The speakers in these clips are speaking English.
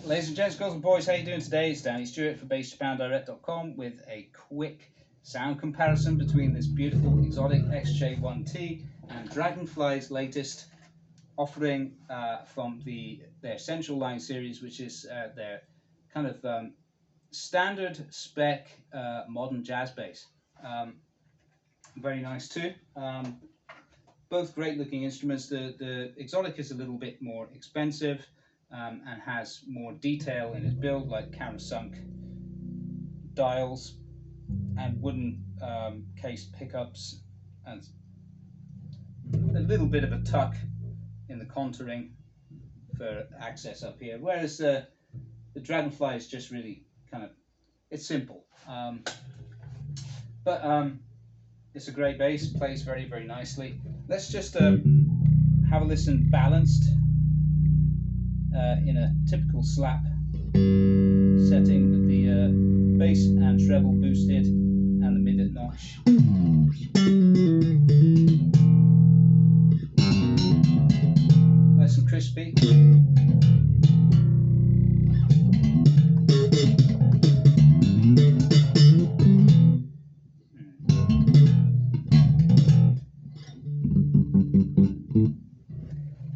Ladies and gents, girls and boys, how you doing today? It's Danny Stewart for BassJapanDirect.com with a quick sound comparison between this beautiful Xotic XJ1T and Dragonfly's latest offering from their Essential line series, which is their kind of standard spec modern jazz bass. Very nice too. Both great looking instruments. The Xotic is a little bit more expensive and has more detail in its build, like countersunk dials and wooden cased pickups, and a little bit of a tuck in the contouring for access up here, whereas the Dragonfly is just really kind of, it's simple, but it's a great bass, plays very, very nicely. Let's just have a listen balanced in a typical slap setting with the bass and treble boosted and the mid at notch. Nice and crispy.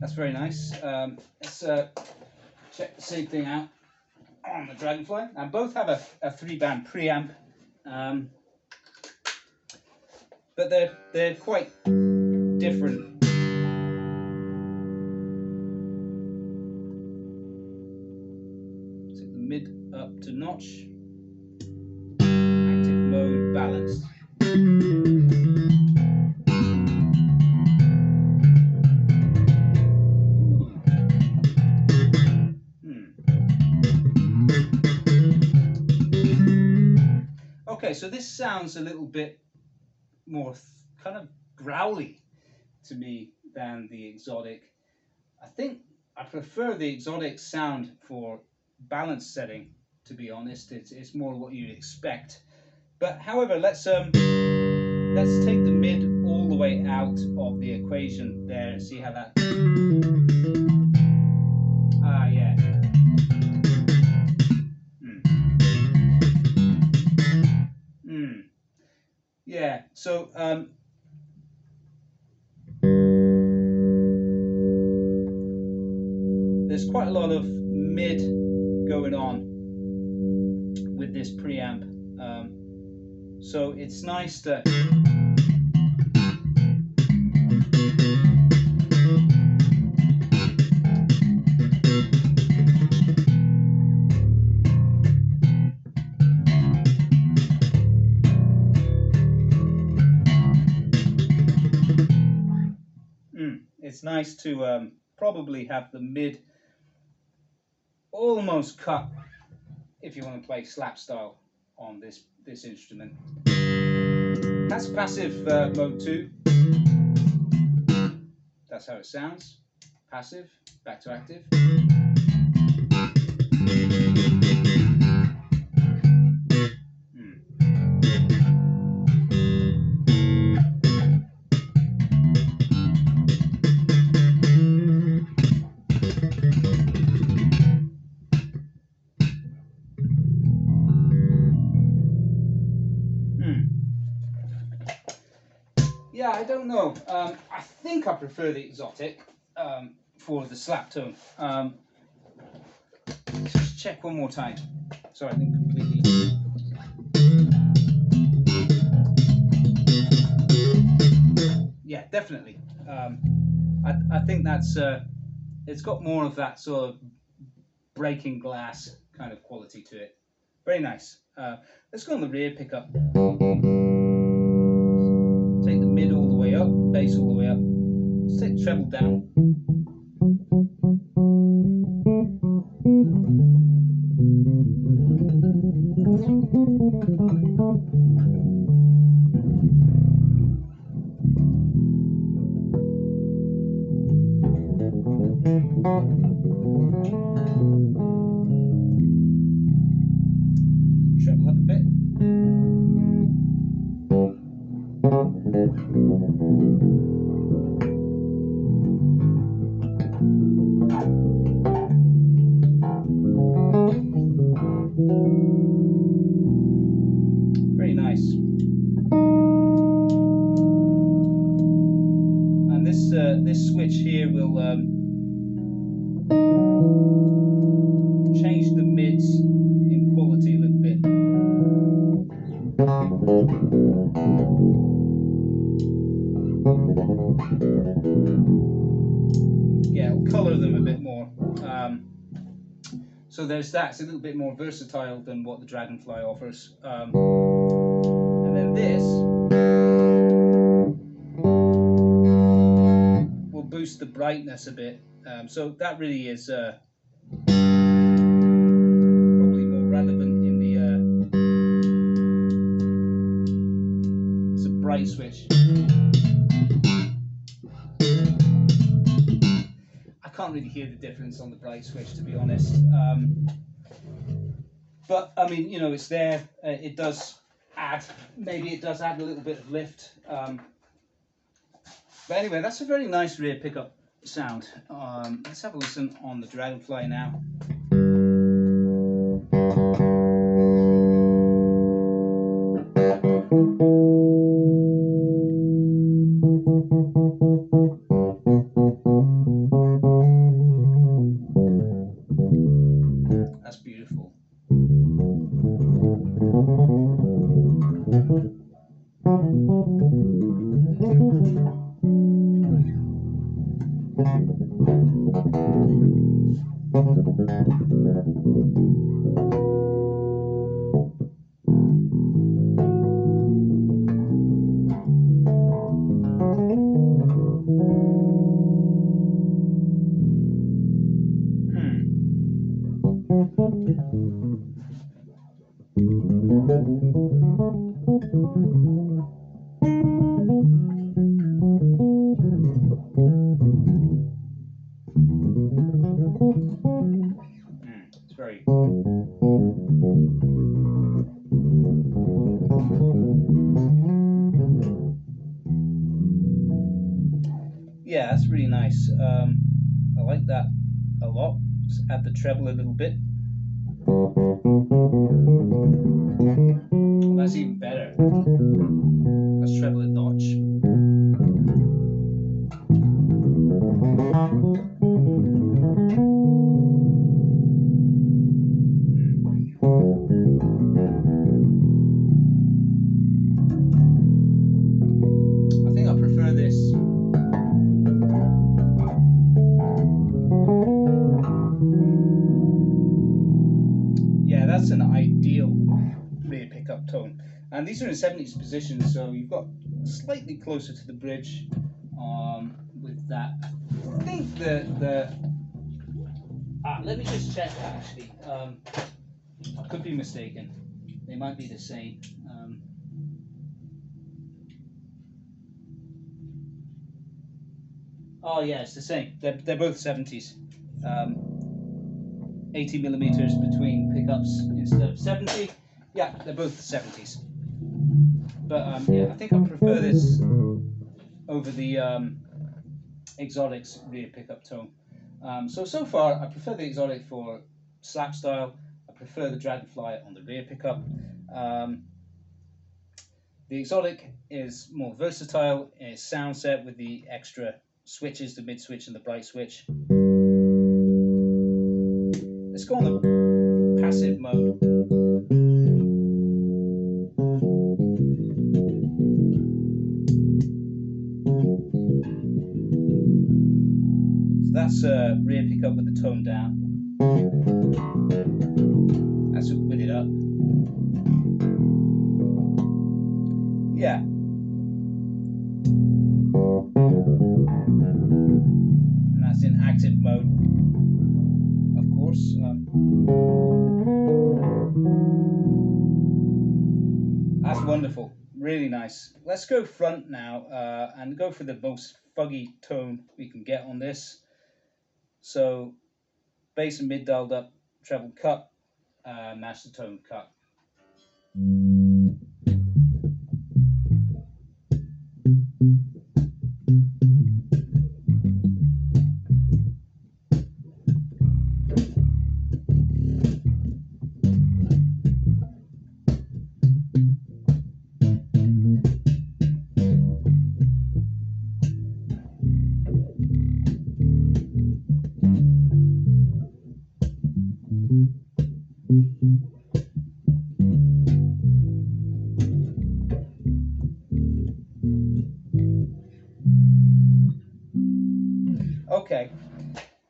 That's very nice. Let's check the same thing out on the Dragonfly. Now both have a 3-band preamp, but they're quite different. Take the mid up to notch. Active mode balanced. Okay, so this sounds a little bit more kind of growly to me than the Xotic. I think I prefer the Xotic sound for balance setting, to be honest. It's more what you'd expect. But however, let's take the mid all the way out of the equation there and see how that. Yeah. Yeah, so there's quite a lot of mid going on with this preamp, so it's nice to probably have the mid almost cut if you want to play slap style on this instrument. That's passive mode 2. That's how it sounds. Passive, back to active. Yeah, I don't know. I think I prefer the Xotic for the slap tone. Just check one more time. Sorry, I didn't completely. Yeah, definitely. I think that's it's got more of that sort of breaking glass kind of quality to it. Very nice. Let's go on the rear pickup. Take the mid all the way up, bass all the way up. Let's take the treble down. Treble up a bit. Very nice. And this switch here will change the mids in quality a little bit. Yeah, it'll colour them a bit more. So there's that. It's a little bit more versatile than what the Dragonfly offers. And then this will boost the brightness a bit. So that really is probably more relevant in the it's a bright switch. I can't really hear the difference on the bright switch, to be honest. But I mean, you know, it's there. It does add, maybe it does add a little bit of lift. But anyway, that's a very nice rear pickup sound. Let's have a listen on the Dragonfly now. That's beautiful. It's very yeah, that's really nice. I like that a lot. Just add the treble a little bit. Well, that's even better. Let's treble a notch. I think I prefer this. Yeah, that's an ideal rear pickup tone. And these are in 70s position, so you've got slightly closer to the bridge with that. I think let me just check actually. I could be mistaken. They might be the same. Oh yeah, it's the same. They're both 70s. 80 millimeters between pickups instead of 70. Yeah, they're both 70s. But yeah, I think I prefer this over the Xotic's rear pickup tone. So far, I prefer the Xotic for slap style. I prefer the Dragonfly on the rear pickup. The Xotic is more versatile in its sound set with the extra switches, the mid switch and the bright switch. Let's go on the passive mode. So that's rear pickup with the tone down. That's with it up. Yeah. And that's in active mode, of course. That's wonderful, really nice. Let's go front now and go for the most fuggy tone we can get on this. So bass and mid dialed up, treble cut, master tone cut. Okay,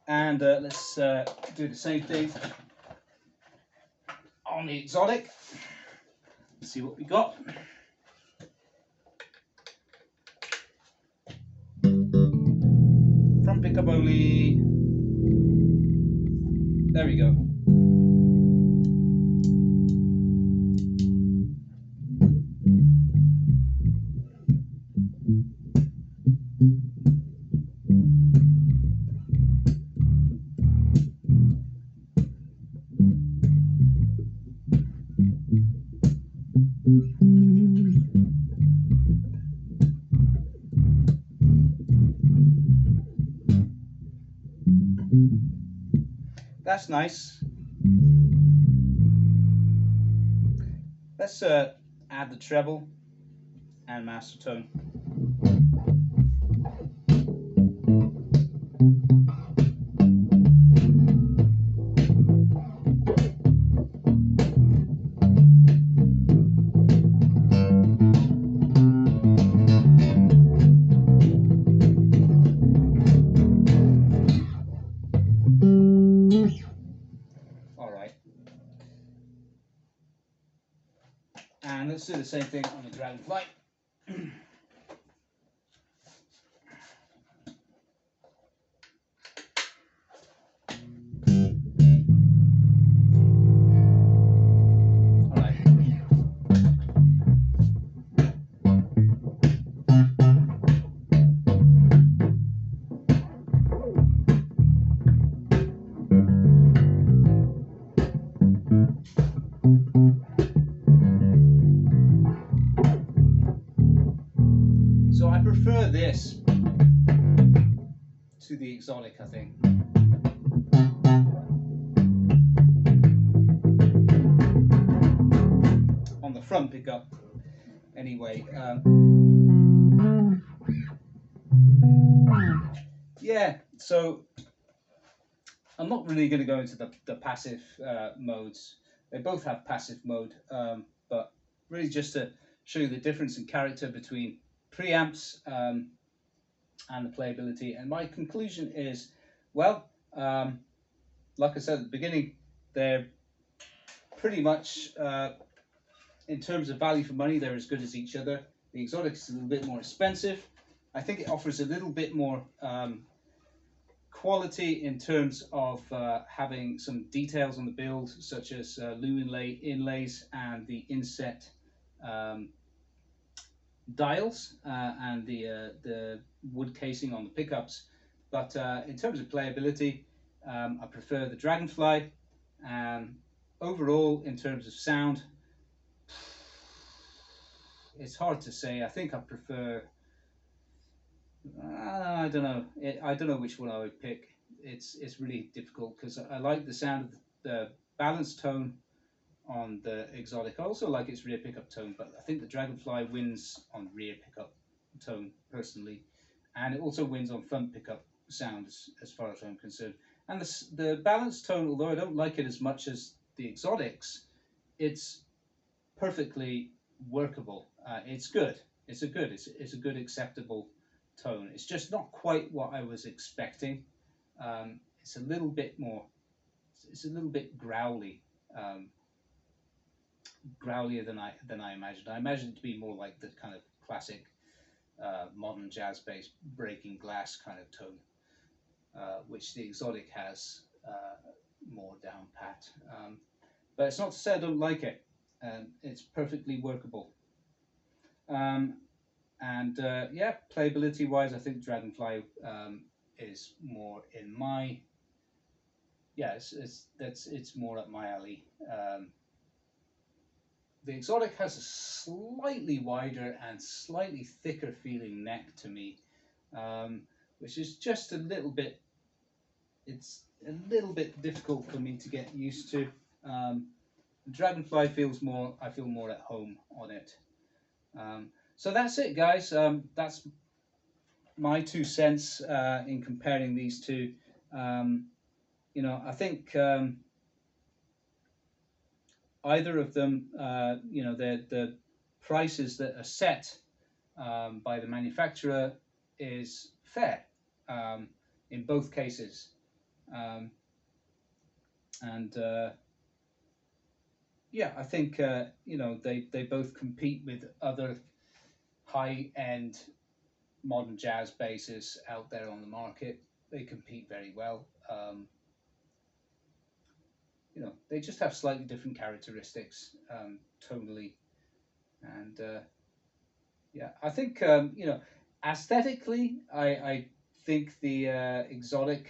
and let's do the same thing on the Xotic. Let's see what we got. Front pickup only. There we go. That's nice. Let's add the treble and master tone. And let's do the same thing on the Dragonfly. So I prefer this to the Xotic, I think. On the front pickup, anyway. Yeah, so I'm not really going to go into the passive modes. They both have passive mode, but really just to show you the difference in character between preamps and the playability. And my conclusion is, well, like I said at the beginning, they're pretty much, in terms of value for money, they're as good as each other. The Xotic is a little bit more expensive. I think it offers a little bit more quality in terms of having some details on the build, such as loom inlays and the inset dials and the wood casing on the pickups. But in terms of playability, I prefer the Dragonfly. Overall, in terms of sound, it's hard to say. I think I prefer, I don't know. I don't know which one I would pick. It's really difficult because I like the sound of the balanced tone on the Xotic. I also like its rear pickup tone, but I think the Dragonfly wins on rear pickup tone personally, and it also wins on front pickup sound as far as I'm concerned. And the balanced tone, although I don't like it as much as the Xotics, it's perfectly workable. It's good. It's a good acceptable tone. It's just not quite what I was expecting. It's a little bit more. It's a little bit growly. Growlier than I imagined. I imagined it to be more like the kind of classic modern jazz bass breaking glass kind of tone, which the Xotic has more down pat. But it's not to say I don't like it. It's perfectly workable. Yeah, playability wise, I think Dragonfly is more in my, it's more up my alley. The Xotic has a slightly wider and slightly thicker feeling neck to me, which is just a little bit, it's a little bit difficult for me to get used to. The Dragonfly feels more, I feel more at home on it. So that's it, guys. That's my 2 cents in comparing these two. You know, I think either of them, you know, the prices that are set by the manufacturer is fair in both cases. And yeah, I think you know, they both compete with other high-end modern jazz basses out there on the market. They compete very well. You know, they just have slightly different characteristics tonally, and yeah, I think you know, aesthetically, I think the Xotic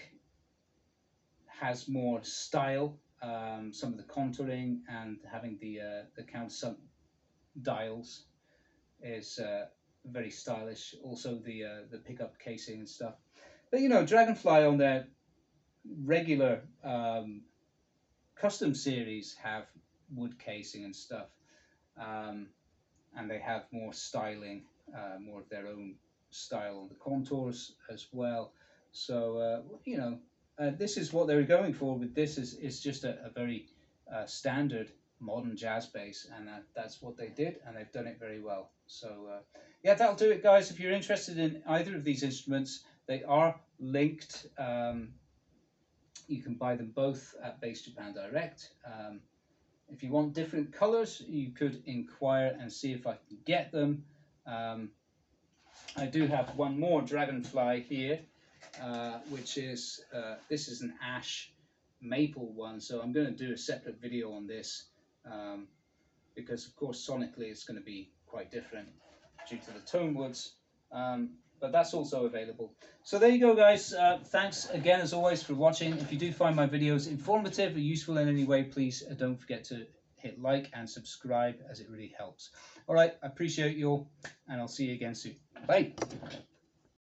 has more style. Some of the contouring and having the countersunk dials is very stylish. Also the pickup casing and stuff. But you know, Dragonfly on their regular custom series have wood casing and stuff, and they have more styling, more of their own style on the contours as well. So you know, this is what they were going for with this. Is just a very standard modern jazz bass, and that's what they did, and they've done it very well. So yeah, that'll do it, guys. If you're interested in either of these instruments, they are linked. You can buy them both at Bass Japan Direct. If you want different colors, you could inquire and see if I can get them. I do have one more Dragonfly here, which is this is an ash maple one, so I'm going to do a separate video on this because of course sonically it's going to be quite different due to the tone woods, but that's also available. So there you go, guys. Thanks again as always for watching. If you do find my videos informative or useful in any way, please don't forget to hit like and subscribe, as it really helps. All right, I appreciate you all, and I'll see you again soon. Bye.